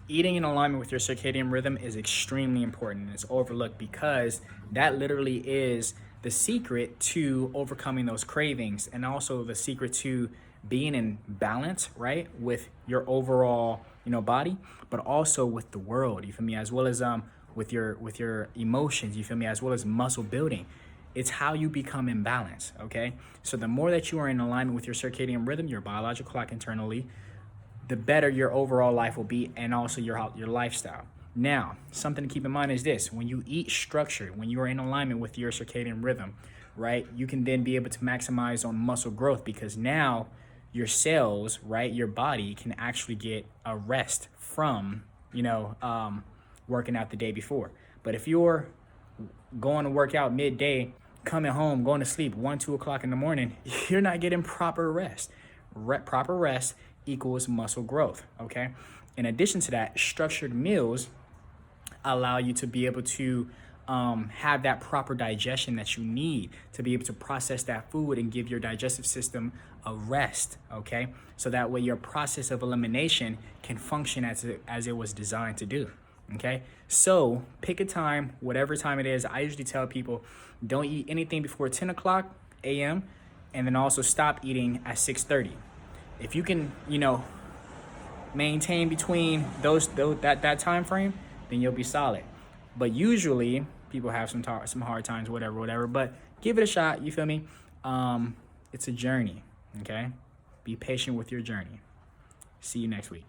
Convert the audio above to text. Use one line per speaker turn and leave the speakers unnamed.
Eating in alignment with your circadian rhythm is extremely important, and it's overlooked because that literally is the secret to overcoming those cravings, and also the secret to being in balance, right, with your overall, body, but also with the world. You feel me? As well as with your emotions. You feel me? As well as muscle building. It's how you become in balance. Okay. So the more that you are in alignment with your circadian rhythm, your biological clock internally, the better your overall life will be, and also your lifestyle. Now, something to keep in mind is this: when you eat structured, when you are in alignment with your circadian rhythm, right, you can then be able to maximize on muscle growth, because now your cells, right, your body can actually get a rest from, working out the day before. But if you're going to work out midday, coming home, going to sleep 1, 2 o'clock in the morning, you're not getting proper rest. Proper rest equals muscle growth. Okay. In addition to that, structured meals allow you to be able to have that proper digestion that you need to be able to process that food and give your digestive system a rest. Okay. So that way your process of elimination can function as it was designed to do. Okay. So pick a time, whatever time it is. I usually tell people don't eat anything before 10 o'clock a.m. and then also stop eating at 6:30. If you can, maintain between that time frame, then you'll be solid. But usually people have some hard times, whatever. But give it a shot. You feel me? It's a journey. Okay. Be patient with your journey. See you next week.